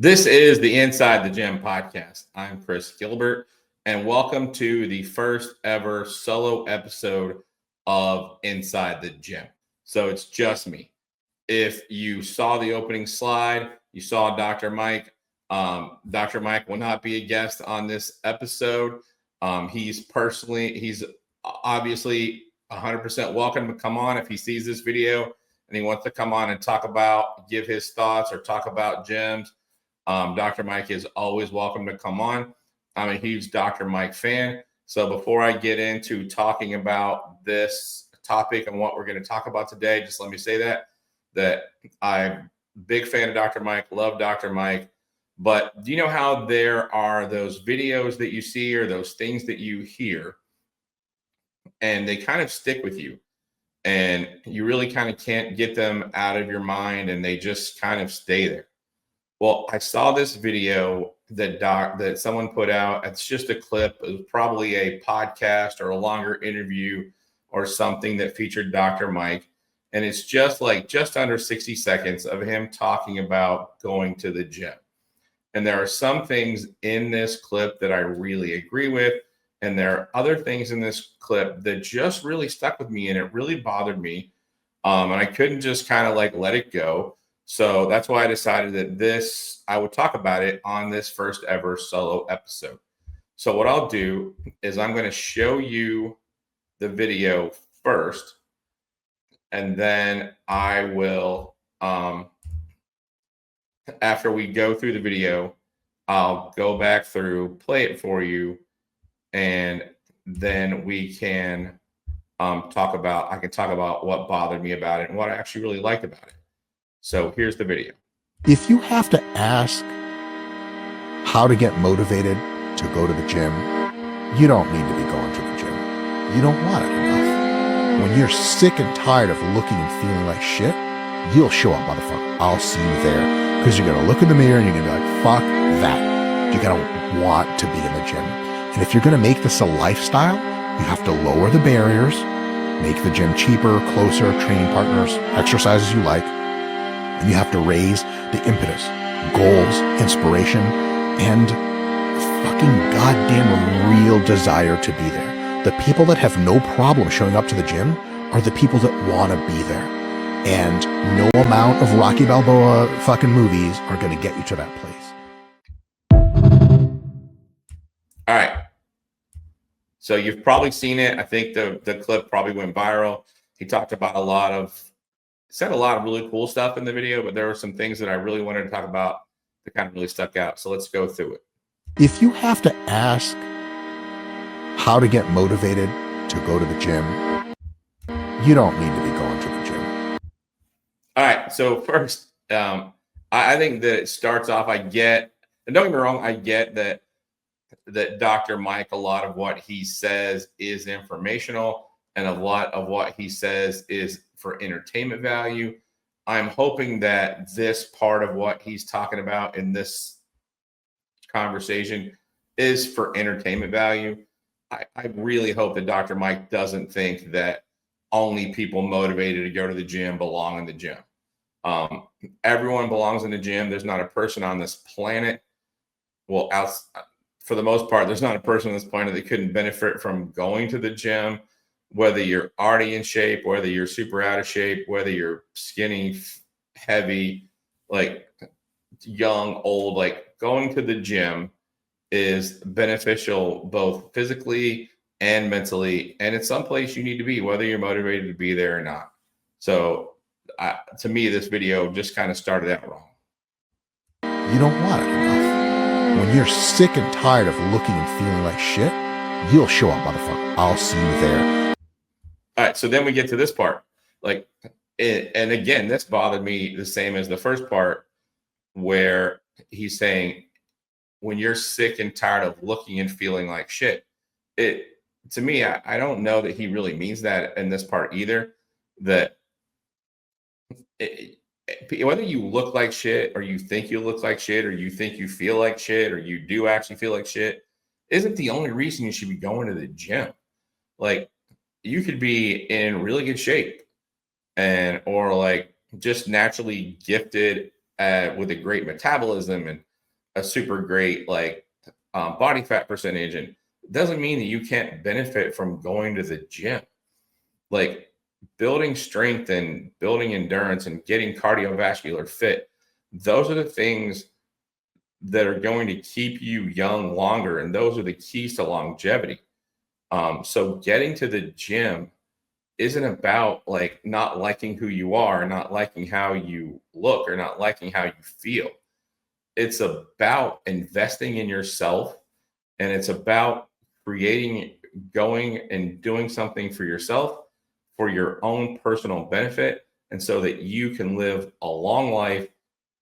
This is the Inside the Gym podcast. I'm Chris Gilbert, and welcome to the first ever solo episode of Inside the Gym. So it's just me. If you saw the opening slide, you saw Dr. Mike. Dr. Mike will not be a guest on this episode. He's obviously 100% welcome to come on if he sees this video and he wants to come on and give his thoughts or talk about gyms. Dr. Mike is always welcome to come on. I'm a huge Dr. Mike fan. So before I get into talking about this topic and what we're going to talk about today, just let me say that I'm a big fan of Dr. Mike, love Dr. Mike. But do you know how there are those videos that you see or those things that you hear and they kind of stick with you and you really kind of can't get them out of your mind and they just kind of stay there? Well, I saw this video that someone put out. It's just a clip. It was probably a podcast or a longer interview or something that featured Dr. Mike. And it's just under 60 seconds of him talking about going to the gym. And there are some things in this clip that I really agree with. And there are other things in this clip that just really stuck with me and it really bothered me. And I couldn't just kind of let it go. So that's why I decided that I would talk about it on this first ever solo episode. So what I'll do is I'm going to show you the video first, and then I will, after we go through the video, I'll go back through, play it for you, and then we can I can talk about what bothered me about it and what I actually really liked about it. So here's the video. If you have to ask how to get motivated to go to the gym, you don't need to be going to the gym. You don't want it enough. When you're sick and tired of looking and feeling like shit, you'll show up, motherfucker. I'll see you there. Because you're going to look in the mirror and you're going to be like, fuck that. You're going to want to be in the gym. And if you're going to make this a lifestyle, you have to lower the barriers, make the gym cheaper, closer, training partners, exercises you like. And you have to raise the impetus, goals, inspiration, and fucking goddamn real desire to be there. The people that have no problem showing up to the gym are the people that want to be there. And no amount of Rocky Balboa fucking movies are going to get you to that place. All right. So you've probably seen it. I think the clip probably went viral. He talked about said a lot of really cool stuff in the video, but there were some things that I really wanted to talk about that kind of really stuck out. So let's go through it. If you have to ask how to get motivated to go to the gym, you don't need to be going to the gym. All right. So first, I think that it starts off, and don't get me wrong, I get that Dr. Mike, a lot of what he says is informational and a lot of what he says is for entertainment value. I'm hoping that this part of what he's talking about in this conversation is for entertainment value. I really hope that Dr. Mike doesn't think that only people motivated to go to the gym belong in the gym. Everyone belongs in the gym. There's not a person on this planet. Well, for the most part, there's not a person on this planet that couldn't benefit from going to the gym. Whether you're already in shape, whether you're super out of shape, whether you're skinny, heavy, young, old, going to the gym is beneficial both physically and mentally. And it's someplace you need to be, whether you're motivated to be there or not. So to me, this video just kind of started out wrong. You don't want it enough. When you're sick and tired of looking and feeling like shit, you'll show up, motherfucker. I'll see you there. All right, so then we get to this part. And again, this bothered me the same as the first part where he's saying, when you're sick and tired of looking and feeling like shit, to me, I don't know that he really means that in this part either. That whether you look like shit or you think you look like shit or you think you feel like shit or you do actually feel like shit isn't the only reason you should be going to the gym. You could be in really good shape or just naturally gifted with a great metabolism and a super great like body fat percentage, and doesn't mean that you can't benefit from going to the gym. Like building strength and building endurance and getting cardiovascular fit, those are the things that are going to keep you young longer, and those are the keys to longevity. So getting to the gym isn't about like not liking who you are, not liking how you look, or not liking how you feel. It's about investing in yourself, and it's about creating, going and doing something for yourself for your own personal benefit, and so that you can live a long life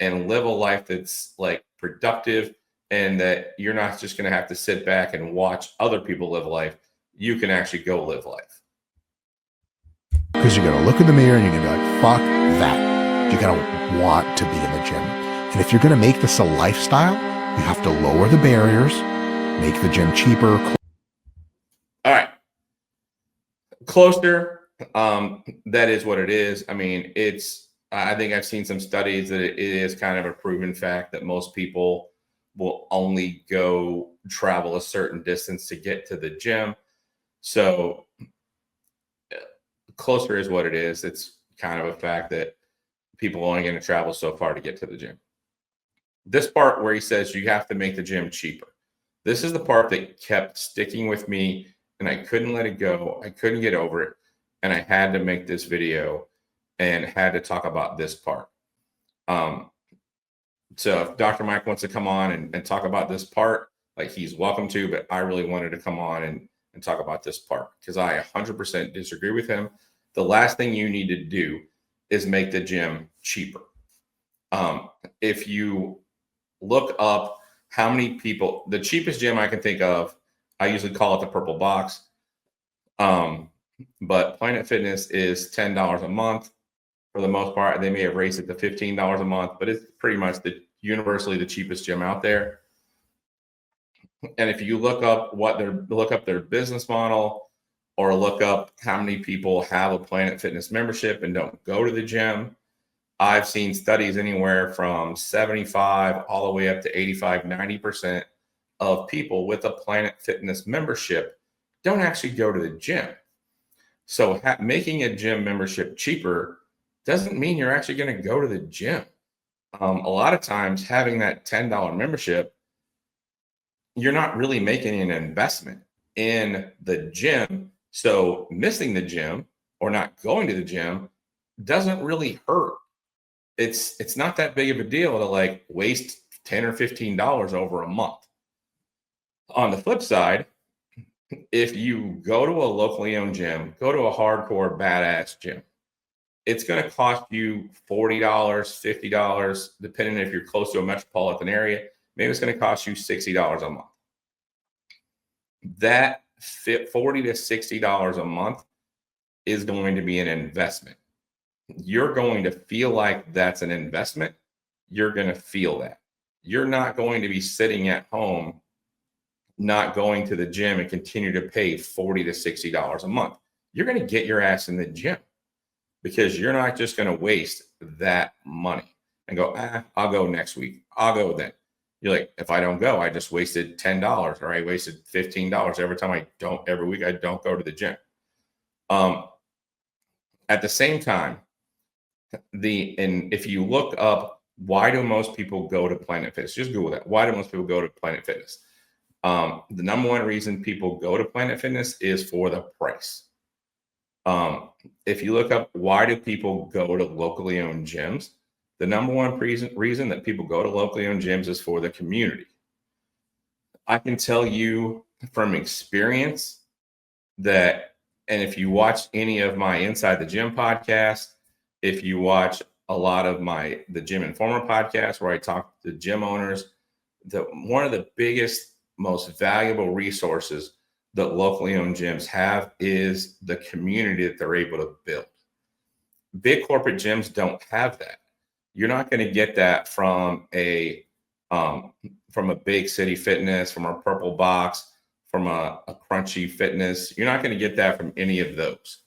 and live a life that's like productive, and that you're not just going to have to sit back and watch other people live life. You can actually go live life. Because you're going to look in the mirror and you're going to be like, fuck that. You're going to want to be in the gym. And if you're going to make this a lifestyle, you have to lower the barriers, make the gym cheaper. All right. Closer. That is what it is. I mean, I think I've seen some studies that it is kind of a proven fact that most people will only go travel a certain distance to get to the gym. So closer is what it is. It's kind of a fact that people are only going to travel so far to get to the gym. This part where he says you have to make the gym cheaper. This is the part that kept sticking with me, and I couldn't let it go. I couldn't get over it. And I had to make this video and had to talk about this part. So if Dr. Mike wants to come on and talk about this part, like, he's welcome to, but I really wanted to come on and talk about this part because I 100% disagree with him. The last thing you need to do is make the gym cheaper. If you look up how many people, the cheapest gym I can think of, I usually call it the purple box. But Planet Fitness is $10 a month. For the most part, they may have raised it to $15 a month, but it's pretty much universally the cheapest gym out there. And if you look up their business model, or look up how many people have a Planet Fitness membership and don't go to the gym, I've seen studies anywhere from 75 all the way up to 85, 90% of people with a Planet Fitness membership don't actually go to the gym. So making a gym membership cheaper doesn't mean you're actually going to go to the gym. A lot of times having that $10 membership, you're not really making an investment in the gym. So missing the gym or not going to the gym doesn't really hurt. It's not that big of a deal to like waste $10 or $15 over a month. On the flip side, if you go to a locally owned gym, go to a hardcore badass gym, it's going to cost you $40, $50, depending if you're close to a metropolitan area. Maybe it's going to cost you $60 a month. That $40 to $60 a month is going to be an investment. You're going to feel like that's an investment. You're going to feel that. You're not going to be sitting at home, not going to the gym and continue to pay $40 to $60 a month. You're going to get your ass in the gym, because you're not just going to waste that money and go, I'll go next week. I'll go then. You're like, if I don't go, I just wasted $10 or I wasted $15 every week I don't go to the gym. At the same time, if you look up, why do most people go to Planet Fitness? Just Google that. Why do most people go to Planet Fitness? The number one reason people go to Planet Fitness is for the price. If you look up why do people go to locally owned gyms, the number one reason that people go to locally owned gyms is for the community. I can tell you from experience that, and if you watch any of my Inside the Gym podcast, if you watch a lot of the GymInformer podcast where I talk to gym owners, one of the biggest, most valuable resources that locally owned gyms have is the community that they're able to build. Big corporate gyms don't have that. You're not going to get that from a Big City Fitness, from a Purple Box, from a Crunchy Fitness. You're not going to get that from any of those.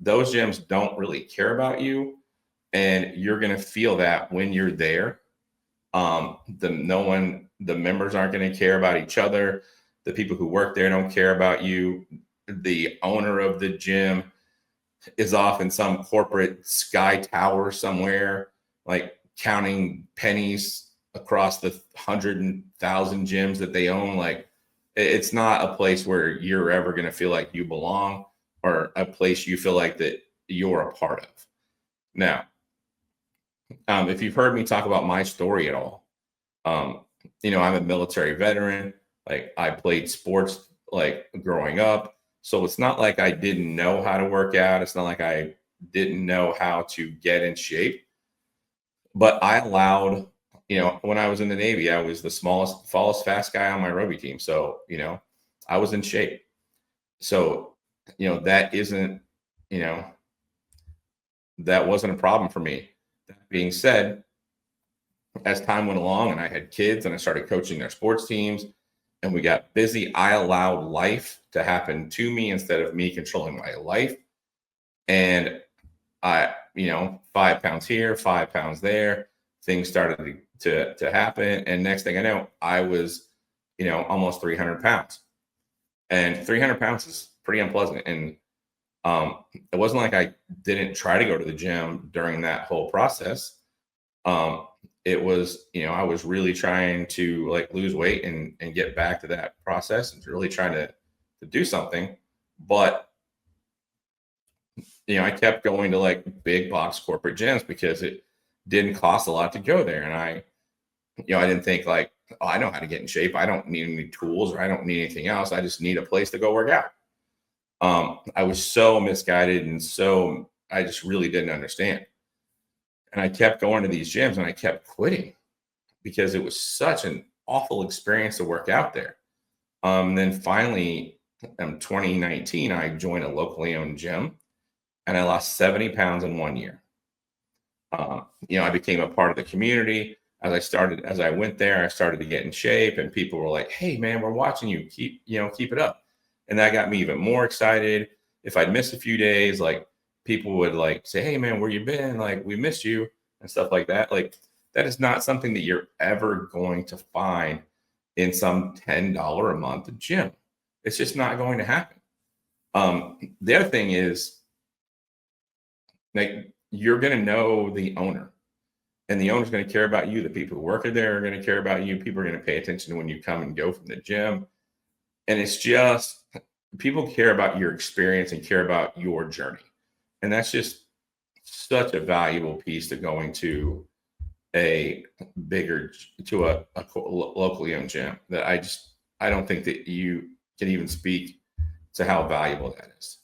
Those gyms don't really care about you, and you're going to feel that when you're there. The members aren't going to care about each other. The people who work there don't care about you. The owner of the gym is off in some corporate sky tower somewhere, like counting pennies across the 100,000 gyms that they own. Like, it's not a place where you're ever going to feel like you belong, or a place you feel like that you're a part of. Now, if you've heard me talk about my story at all, I'm a military veteran. Like, I played sports like growing up. So it's not like I didn't know how to work out. It's not like I didn't know how to get in shape. But I allowed, when I was in the Navy, I was the smallest, fast guy on my rugby team. So, I was in shape. So, that isn't, that wasn't a problem for me. That being said, as time went along and I had kids and I started coaching their sports teams and we got busy, I allowed life to happen to me instead of me controlling my life. And 5 pounds here, 5 pounds there, things started to happen. And next thing I know, I was, almost 300 pounds. And 300 pounds is pretty unpleasant. And it wasn't like I didn't try to go to the gym during that whole process. It was, I was really trying to like lose weight and get back to that process and really trying to do something. But, I kept going to like big box corporate gyms because it didn't cost a lot to go there. And I didn't think like, oh, I know how to get in shape. I don't need any tools or I don't need anything else. I just need a place to go work out. I was so misguided and I just really didn't understand. And I kept going to these gyms and I kept quitting because it was such an awful experience to work out there. Then finally, in 2019, I joined a locally owned gym and I lost 70 pounds in 1 year. I became a part of the community. As I went there, I started to get in shape and people were like, hey man, we're watching you, keep it up. And that got me even more excited. If I'd miss a few days, like people would like say, hey man, where you been? Like, we missed you and stuff like that. Like, that is not something that you're ever going to find in some $10 a month gym. It's just not going to happen. The other thing is, like, you're going to know the owner and the owner's going to care about you. The people who work there are going to care about you. People are going to pay attention to when you come and go from the gym. And it's just, people care about your experience and care about your journey. And that's just such a valuable piece to going to a locally owned gym that I don't think that you can even speak to how valuable that is.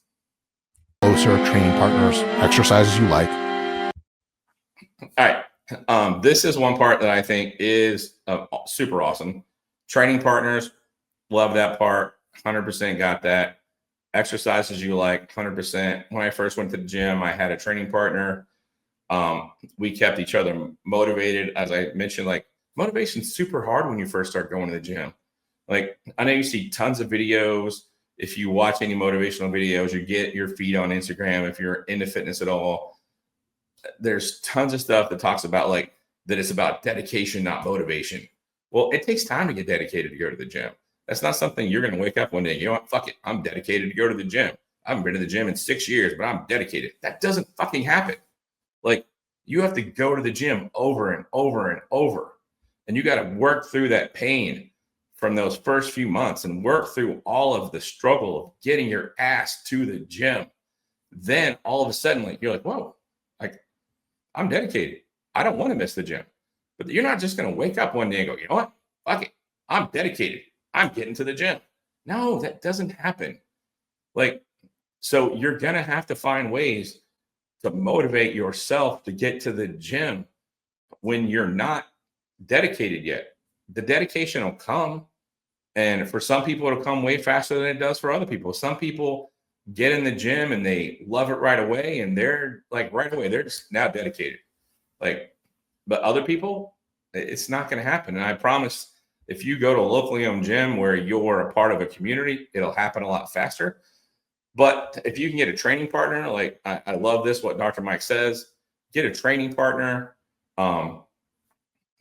Closer training partners, exercises you like. All right. This is one part that I think is super awesome. Training partners, love that part. 100% got that. Exercises you like, 100%. When I first went to the gym, I had a training partner. We kept each other motivated. As I mentioned, like, motivation's super hard when you first start going to the gym. Like, I know you see tons of videos. If you watch any motivational videos, you get your feed on Instagram. If you're into fitness at all, there's tons of stuff that talks about like that it's about dedication, not motivation. Well, it takes time to get dedicated to go to the gym. That's not something you're going to wake up one day, you know what, fuck it, I'm dedicated to go to the gym. I haven't been to the gym in 6 years, but I'm dedicated. That doesn't fucking happen. Like, you have to go to the gym over and over and over. And you got to work through that pain from those first few months and work through all of the struggle of getting your ass to the gym. Then all of a sudden, like, you're like, whoa, like, I'm dedicated. I don't want to miss the gym. But you're not just going to wake up one day and go, you know what? Fuck it. I'm dedicated. I'm getting to the gym. No, that doesn't happen. Like, so you're going to have to find ways to motivate yourself to get to the gym when you're not dedicated yet. The dedication will come. And for some people, it'll come way faster than it does for other people. Some people get in the gym and they love it right away. And they're like, right away, they're just now dedicated. Like, but other people, it's not going to happen. And I promise, if you go to a locally owned gym where you're a part of a community, it'll happen a lot faster. But if you can get a training partner, like I love this, what Dr. Mike says, get a training partner.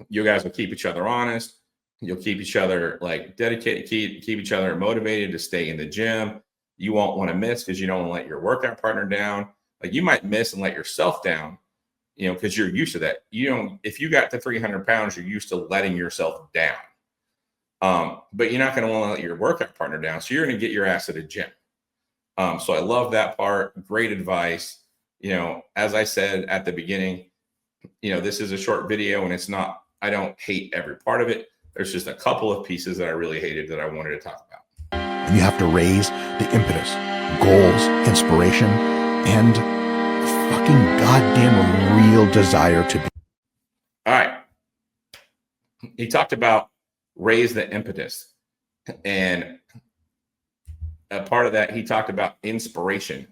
You guys will keep each other honest. You'll keep each other like dedicated, keep each other motivated to stay in the gym. You won't want to miss because you don't want to let your workout partner down. Like you might miss and let yourself down, because you're used to that. If you got to 300 pounds, you're used to letting yourself down. But you're not going to want to let your workout partner down. So you're going to get your ass to the gym. So I love that part. Great advice. As I said at the beginning, this is a short video and I don't hate every part of it. There's just a couple of pieces that I really hated that I wanted to talk about. And you have to raise the impetus, goals, inspiration, and fucking goddamn real desire to be. All right. He talked about raise the impetus. And a part of that, he talked about inspiration.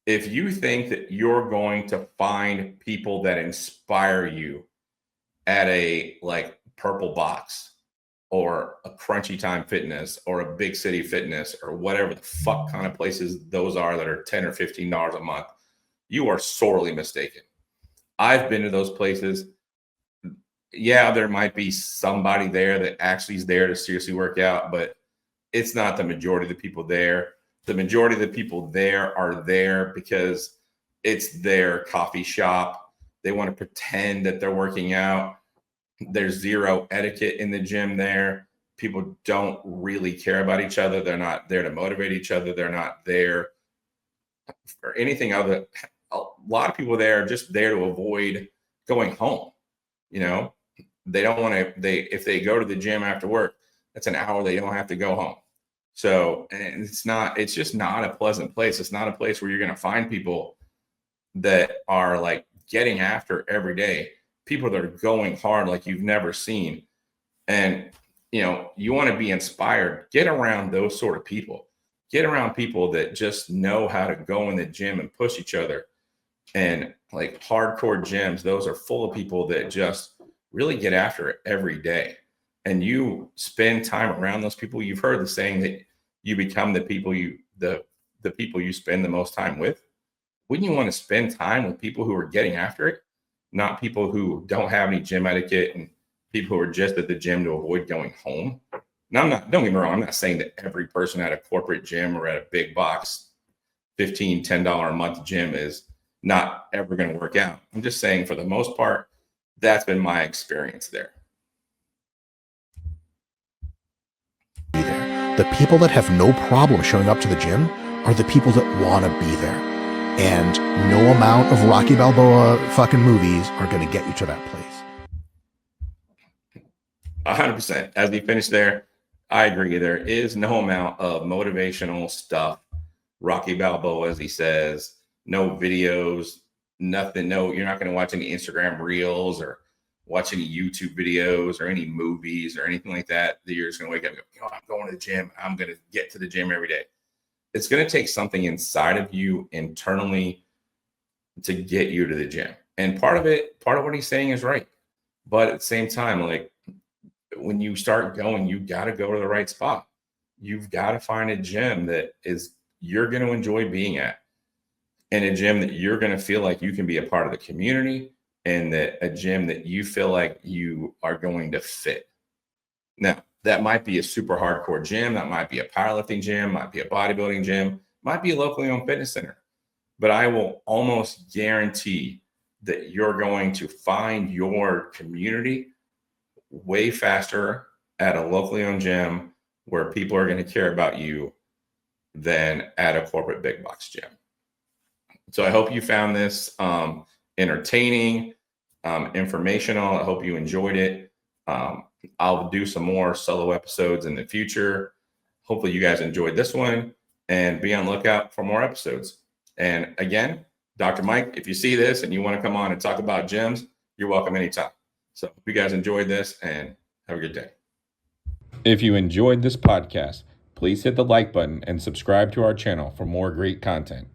If you think that you're going to find people that inspire you at a Purple Box or a Crunchy Time Fitness or a Big City Fitness or whatever the fuck kind of places those are that are $10 or $15 a month, you are sorely mistaken. I've been to those places. Yeah, there might be somebody there that actually is there to seriously work out, but it's not the majority of the people there. The majority of the people there are there because it's their coffee shop. They want to pretend that they're working out. There's zero etiquette in the gym there. People don't really care about each other. They're not there to motivate each other. They're not there for anything other. A lot of people there are just there to avoid going home. They don't want to, if they go to the gym after work, that's an hour they don't have to go home. So, and it's just not a pleasant place. It's not a place where you're going to find people that are getting after every day. People that are going hard like you've never seen. And, you want to be inspired. Get around those sort of people. Get around people that just know how to go in the gym and push each other. And hardcore gyms, those are full of people that just really get after it every day. And you spend time around those people. You've heard the saying that you become the people the people you spend the most time with. Wouldn't you want to spend time with people who are getting after it? Not people who don't have any gym etiquette and people who are just at the gym to avoid going home. Now, don't get me wrong. I'm not saying that every person at a corporate gym or at a big box, $15, $10 a month gym is not ever going to work out. I'm just saying for the most part, that's been my experience there. The people that have no problem showing up to the gym are the people that want to be there. And no amount of Rocky Balboa fucking movies are going to get you to that place. 100%. As we finish there, I agree. There is no amount of motivational stuff. Rocky Balboa, as he says, no videos, nothing. No, you're not going to watch any Instagram reels or watch any YouTube videos or any movies or anything like that. You're just going to wake up and go, I'm going to the gym. I'm going to get to the gym every day. It's going to take something inside of you internally to get you to the gym. And part of what he's saying is right. But at the same time, when you start going, you got to go to the right spot. You've got to find a gym that you're going to enjoy being at, and a gym that you're going to feel like you can be a part of the community, and that a gym that you feel like you are going to fit. Now, that might be a super hardcore gym. That might be a powerlifting gym, might be a bodybuilding gym, might be a locally owned fitness center. But I will almost guarantee that you're going to find your community way faster at a locally owned gym where people are going to care about you than at a corporate big box gym. So I hope you found this entertaining, informational. I hope you enjoyed it. I'll do some more solo episodes in the future. Hopefully you guys enjoyed this one, and be on the lookout for more episodes. And again, Dr. Mike, if you see this and you want to come on and talk about gyms, you're welcome anytime. So hope you guys enjoyed this, and have a good day. If you enjoyed this podcast, please hit the like button and subscribe to our channel for more great content.